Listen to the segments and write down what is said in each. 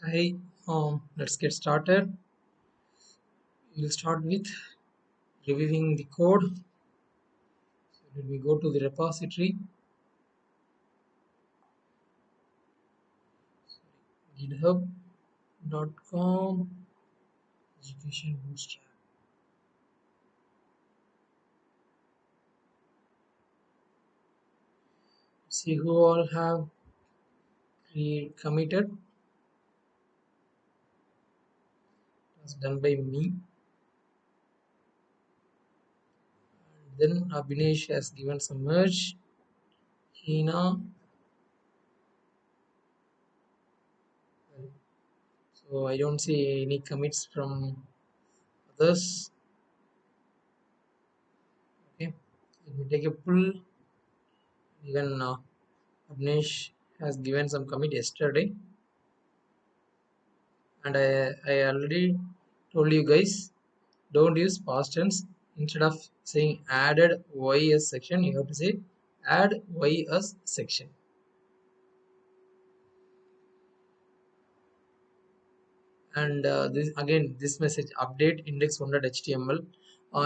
Hi, let's get started. We'll start with reviewing the code. So let me go to the repository, github.com, education bootstrap. See who all have committed. It was done by me. And then Abhinesh has given some merge. Hina. So I don't see any commits from others. Okay, let me take a pull. Even Abhinesh has given some commit yesterday. And I already told you guys, don't use past tense. Instead of saying added ys section, you have to say add ys section. And this message update index1.html.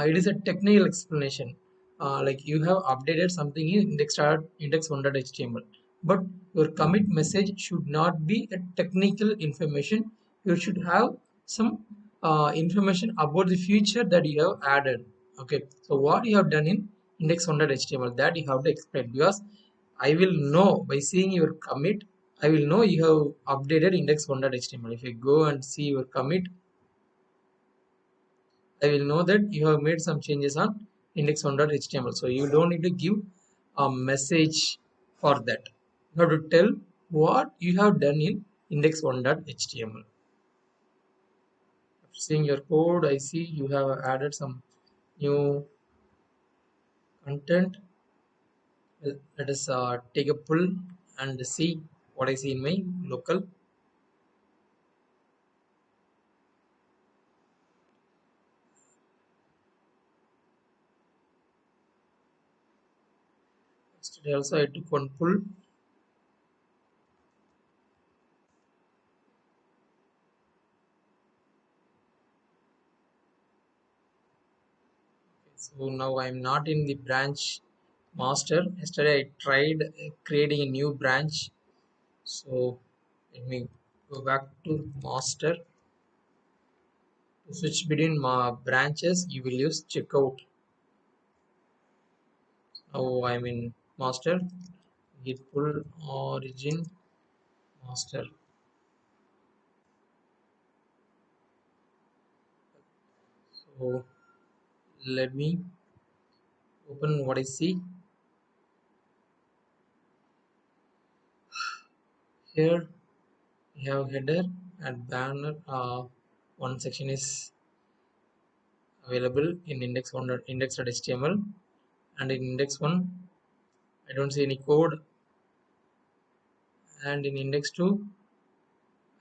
It is a technical explanation. Like you have updated something in index1.html, but your commit message should not be a technical information. You should have some information about the feature that you have added. Okay, so what you have done in index1.html, that you have to explain, because I will know by seeing your commit. I will know you have updated index1.html. If you go and see your commit, I will know that you have made some changes on index1.html. So you don't need to give a message for that. You have to tell what you have done in index1.html. Seeing your code, I see you have added some new content. Let us take a pull and see what I see in my local. Yesterday also I took one pull. So now I'm not in the branch master. Yesterday I tried creating a new branch. So let me go back to master. To switch between branches, you will use checkout. Now I'm in master. Git pull origin master. So let me open what I see. Here we have header and banner. One section is available in index.html, and in index 1 I don't see any code, and in index 2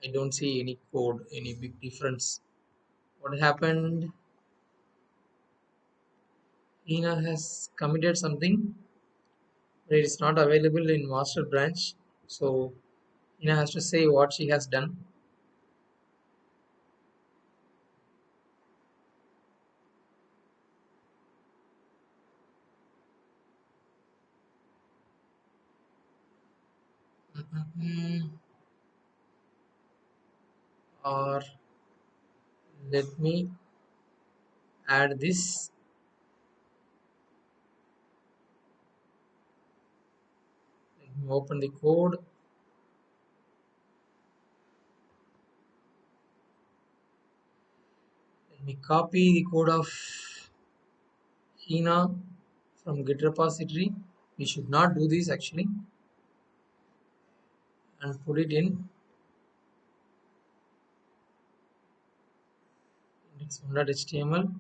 I don't see any code, any big difference. What happened? Ina has committed something, but it is not available in master branch. So Ina has to say what she has done. Or let me add this. Let me open the code. Let me copy the code of Hina from Git repository. We should not do this actually, and put it in index1.html.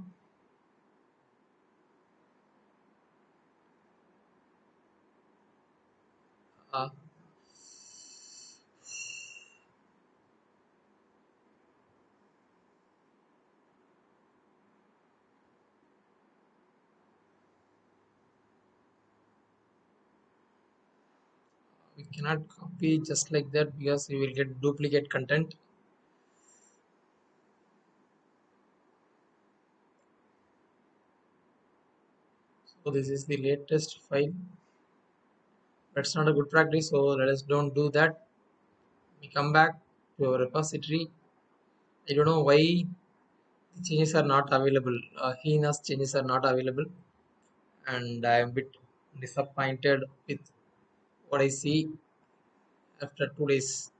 Uh, we cannot copy just like that because we will get duplicate content. So this is the latest file. That's not a good practice, so let us don't do that. We come back to our repository. I don't know why the changes are not available. Hina's changes are not available, and I am a bit disappointed with what I see after 2 days.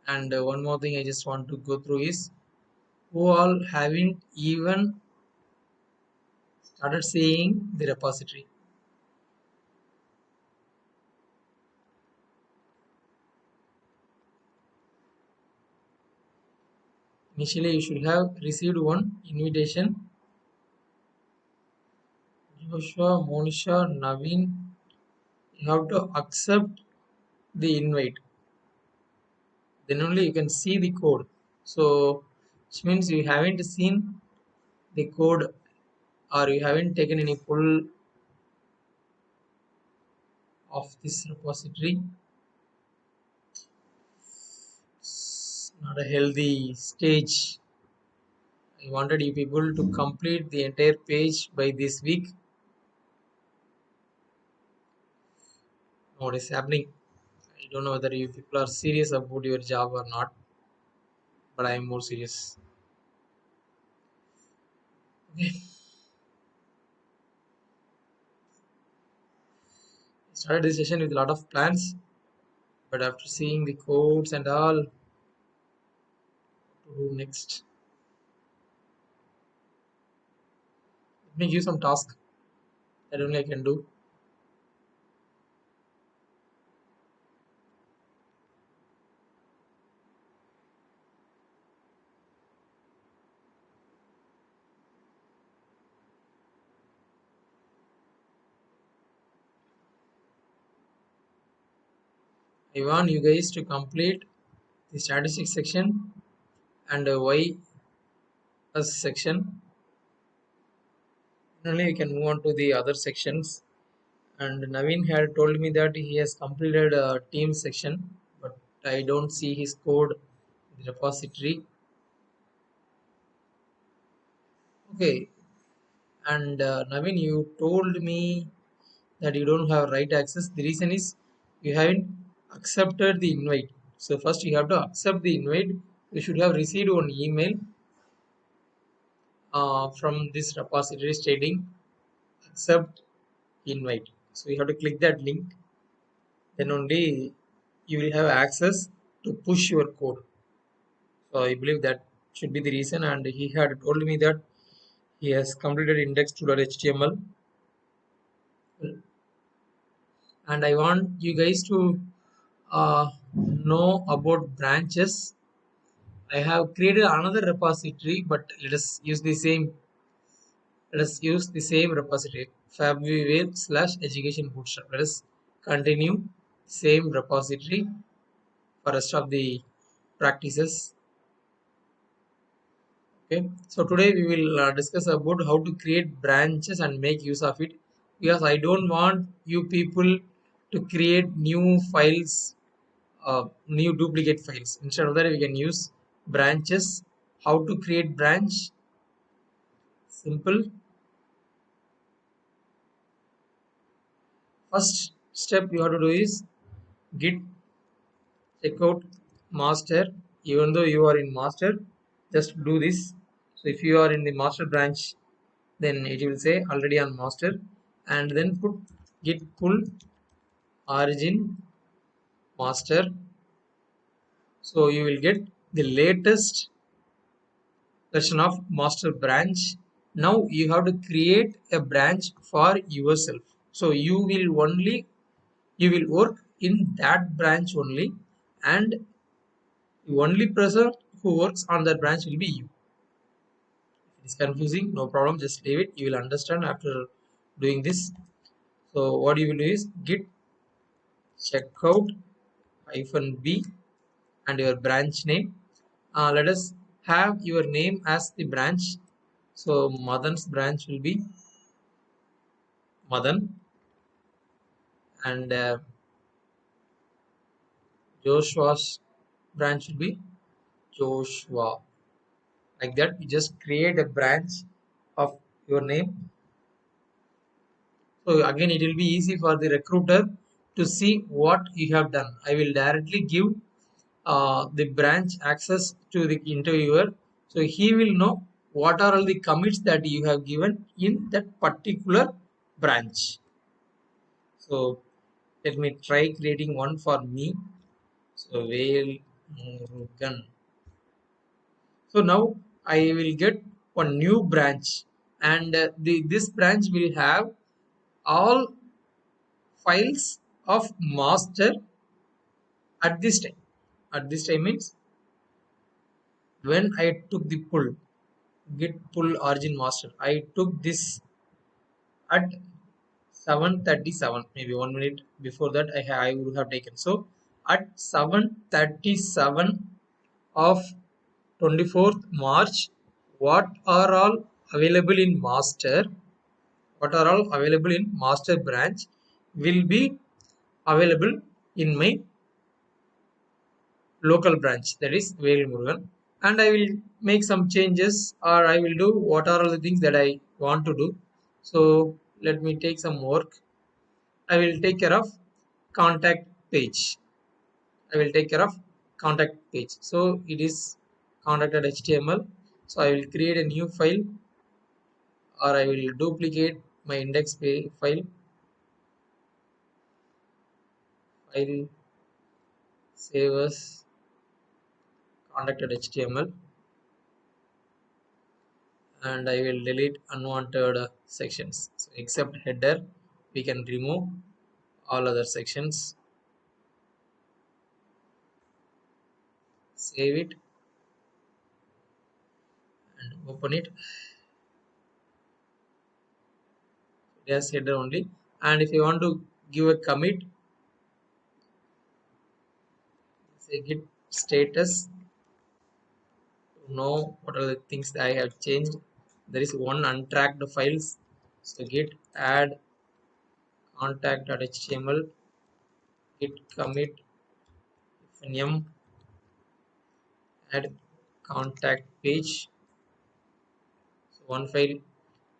And one more thing I just want to go through is who all haven't even started seeing the repository. Initially, you should have received one invitation. Joshua, Monisha, Naveen, you have to accept the invite. Then only you can see the code. So, which means you haven't seen the code or you haven't taken any pull of this repository. It's not a healthy stage. I wanted you people to complete the entire page by this week. What is happening? I don't know whether you people are serious about your job or not, but I am more serious. Okay. I started this session with a lot of plans, but after seeing the codes and all, what to do next? Let me give some task that only I can do. I want you guys to complete the statistics section and y as section. Only we can move on to the other sections. And Naveen had told me that he has completed a team section, but I don't see his code in the repository. Okay, and Naveen, you told me that you don't have right access. The reason is you haven't accepted the invite. So first you have to accept the invite. You should have received one email from this repository stating accept invite. So you have to click that link. Then only you will have access to push your code. So I believe that should be the reason. And he had told me that he has completed index2.html. And I want you guys to know about branches. I have created another repository, but let us use the same repository, fabware/education bootstrap. Let us continue same repository for rest of the practices. Okay, so today we will discuss about how to create branches and make use of it, because I don't want you people to create new files, new duplicate files. Instead of that, we can use branches. How to create branch? Simple. First step you have to do is git checkout master. Even though you are in master, just do this. So if you are in the master branch, then it will say already on master, and then put git pull origin master. So you will get the latest version of master branch. Now you have to create a branch for yourself, so you will work in that branch only, and the only person who works on that branch will be you. If it is confusing, no problem, just leave it, you will understand after doing this. So what you will do is git checkout -b and your branch name. Let us have your name as the branch. So Madan's branch will be Madan, and Joshua's branch will be Joshua. like that. You just create a branch of your name. So again, it will be easy for the recruiter to see what you have done. I will directly give the branch access to the interviewer, so he will know what are all the commits that you have given in that particular branch. So let me try creating one for me. So whale gun. So now I will get one new branch, and this branch will have all files of master at this time. At this time means when I took the pull, git pull origin master. I took this at 7:37, maybe 1 minute before that I would have taken. So at 7:37 of 24th March, what are all available in master, what are all available in master branch will be available in my local branch, that is Vail Murugan, and I will make some changes, or I will do what are all the things that I want to do. So let me take some work. I will take care of contact page. I will take care of contact page. So it is contact.html. So I will create a new file, or I will duplicate my index file, file save as contact.html, and I will delete unwanted sections. So except header, we can remove all other sections. Save it and open it. Just header only. And if you want to give a commit, say git status to know what are the things that I have changed. There is one untracked files. So git add contact.html, git commit num, add contact page. So one file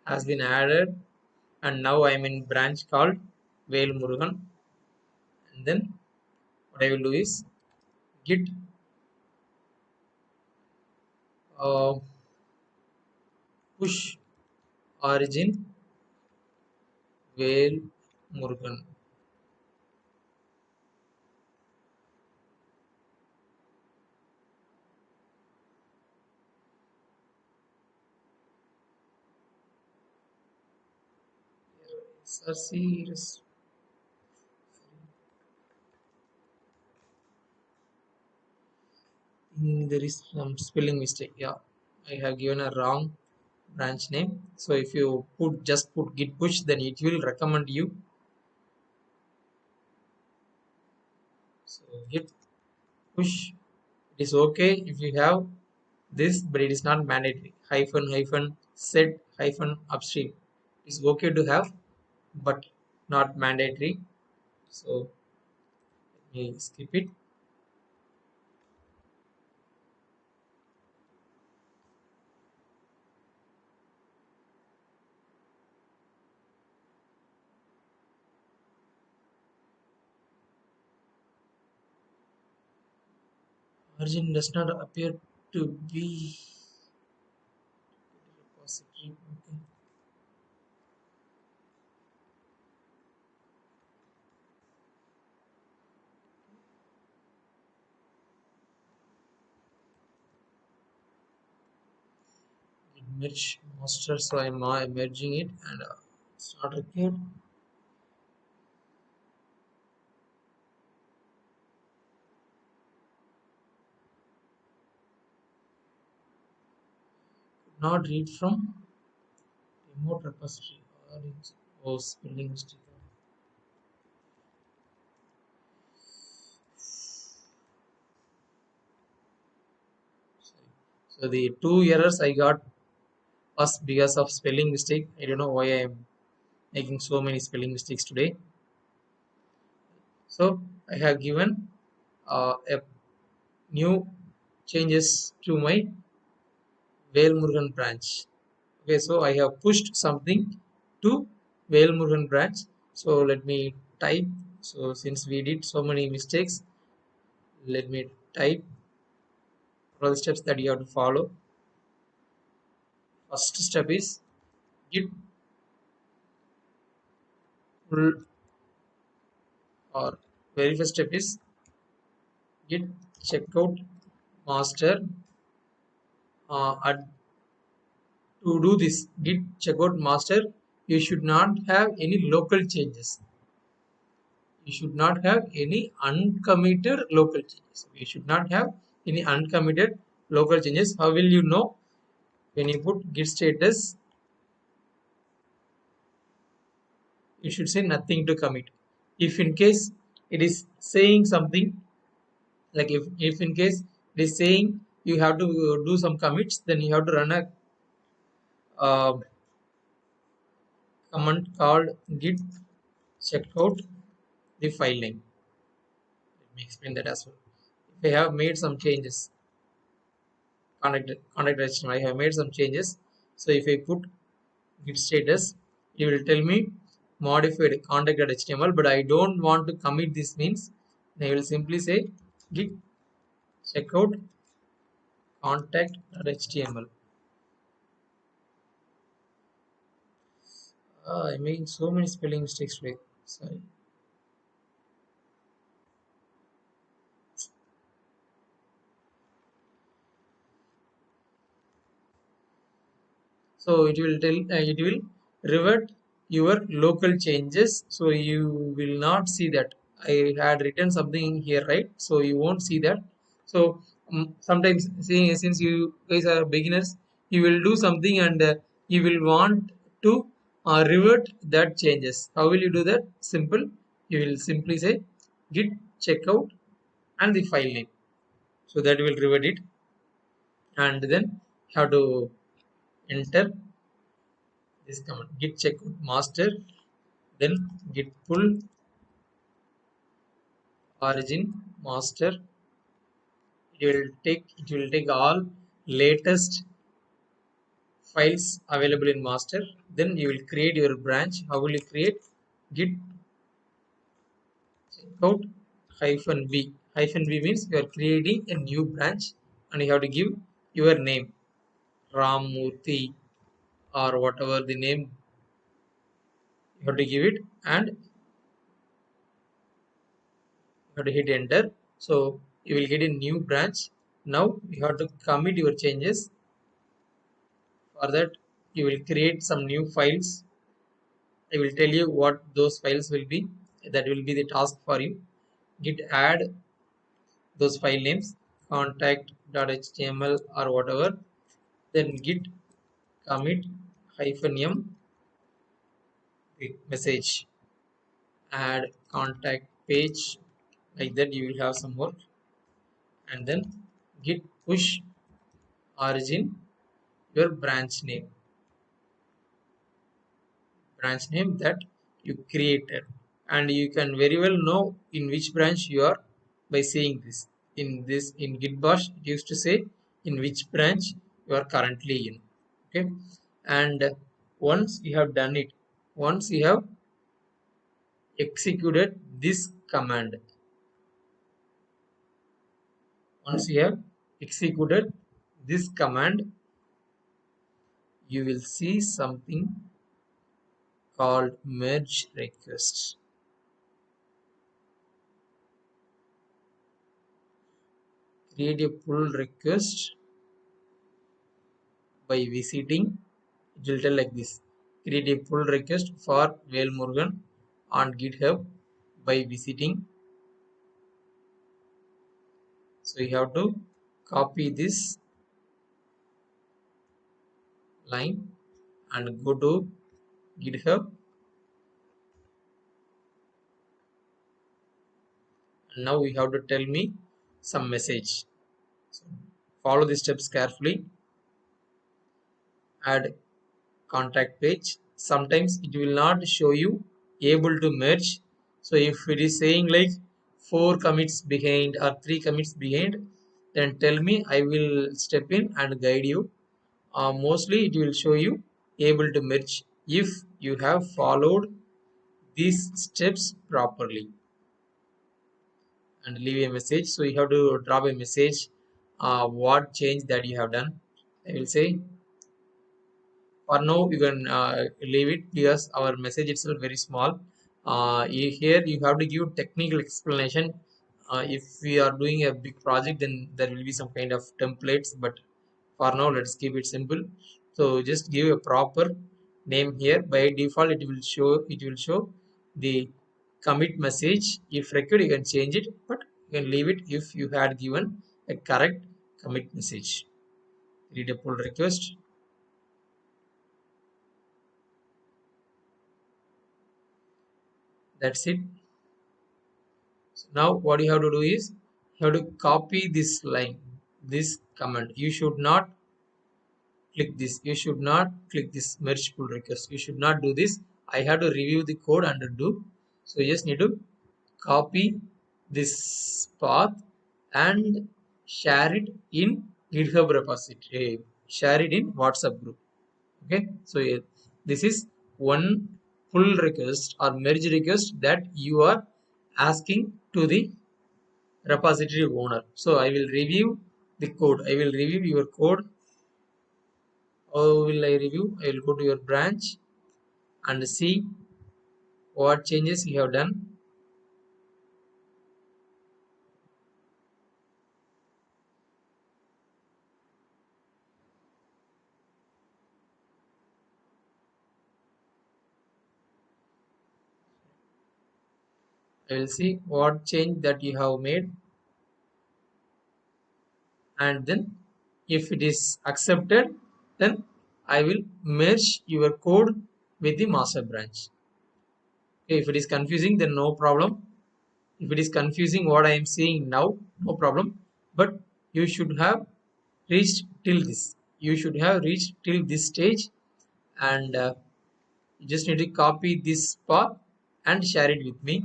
has been added, and now I am in branch called Vail Murugan. And then what I will do is git uh, push origin Vail Murugan. SRC, there is some spelling mistake. Yeah, I have given a wrong branch name. So if you just put git push, then it will recommend you. So git push, it is okay if you have this, but it is not mandatory. Hyphen hyphen set hyphen upstream is okay to have, but not mandatory. So let me skip it. Origin does not appear to be repository. Okay. Merge master, so I'm merging it, and start record. Not read from remote repository, or it's spelling mistake. Sorry. So the two errors I got was because of spelling mistake. I don't know why I am making so many spelling mistakes today. So I have given a new changes to my Velmurugan branch. Okay, so I have pushed something to Velmurugan branch. So let me type. So since we did so many mistakes, let me type all the steps that you have to follow. First step is git pull, or very first step is git checkout master. To do this git checkout master, you should not have any local changes. You should not have any uncommitted local changes. You should not have any uncommitted local changes. How will you know? When you put git status, you should say nothing to commit. If in case it is saying something, like if in case it is saying you have to do some commits, then you have to run a command called git checkout the file name. Let me explain that as well. If I have made some changes, contact HTML, I have made some changes. So if I put git status, it will tell me modified contact.html, but I don't want to commit this means I will simply say git checkout contact.html. I made so many spelling mistakes today. Sorry. So it will revert your local changes, so you will not see that I had written something here, right? So you won't see that. So sometimes since you guys are beginners, you will do something and you will want to revert that changes. How will you do that? Simple. You will simply say git checkout and the file name, so that will revert it. And then have to enter this command git checkout master, then git pull origin master. It will take all latest files available in master. Then you will create your branch. How will you create? Git checkout -v means you are creating a new branch, and you have to give your name, Ramurthy, or whatever the name you have to give it, and you have to hit enter. So you will get a new branch. Now you have to commit your changes. For that, you will create some new files. I will tell you what those files will be. That will be the task for you. Git add those file names, contact.html or whatever. Then git commit -m the message, add contact page. Like that you will have some work. And then git push origin your branch name that you created, and you can very well know in which branch you are by saying this. In git bash, it used to say in which branch you are currently in. Okay. And once you have done it, once you have executed this command, once you have executed this command, you will see something called merge request. Create a pull request by visiting. It will tell like this: create a pull request for Velmurugan on GitHub by visiting. So you have to copy this line and go to GitHub. And now you have to tell me some message. So follow the steps carefully. Add contact page. Sometimes it will not show you able to merge. So if it is saying like 4 commits behind or 3 commits behind, then tell me, I will step in and guide you. Mostly it will show you able to merge if you have followed these steps properly, and leave a message. So you have to drop a message, what change that you have done. I will say for now you can leave it because our message itself very small. Here you have to give technical explanation. If we are doing a big project, then there will be some kind of templates, but for now let's keep it simple. So just give a proper name. Here by default it will show the commit message. If required you can change it, but you can leave it if you had given a correct commit message. Read a pull request. That's it. So now what you have to do is you have to copy this line, this command. You should not click this. You should not click this merge pull request. You should not do this. I have to review the code and do. So you just need to copy this path and share it in GitHub repository. Share it in WhatsApp group. Okay. So this is one pull request or merge request that you are asking to the repository owner. So I will review the code. I will review your code. How will I review? I will go to your branch and see what changes you have done. I will see what change that you have made, and then if it is accepted, then I will merge your code with the master branch. Okay, if it is confusing, then no problem. If it is confusing what I am seeing now, no problem. But you should have reached till this. You should have reached till this stage, and you just need to copy this path and share it with me.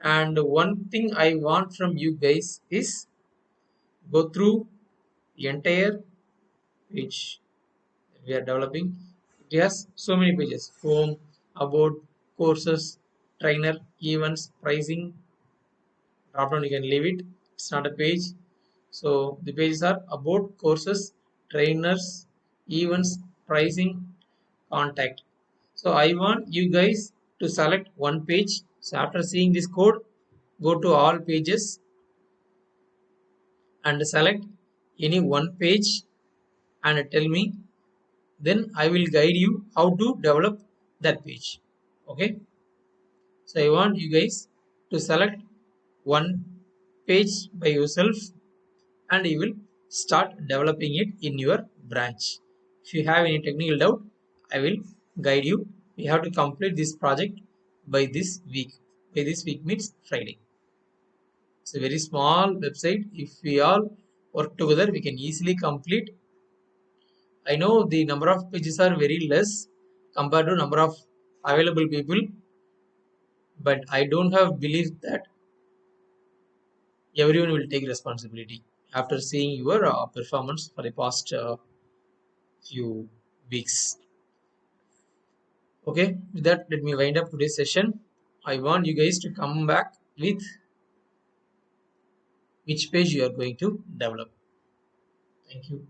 And one thing I want from you guys is go through the entire page we are developing. It has so many pages: home, about, courses, trainer, events, pricing. Drop down you can leave it. It's not a page. So the pages are about, courses, trainers, events, pricing, contact. So I want you guys to select one page. So after seeing this code, go to all pages and select any one page and tell me. Then I will guide you how to develop that page. Okay. So I want you guys to select one page by yourself and you will start developing it in your branch. If you have any technical doubt, I will guide you. We have to complete this project by this week. By this week means Friday. It's a very small website. If we all work together, we can easily complete. I know the number of pages are very less compared to number of available people, but I don't have belief that everyone will take responsibility after seeing your performance for the past few weeks. Okay, with that, let me wind up today's session. I want you guys to come back with which page you are going to develop. Thank you.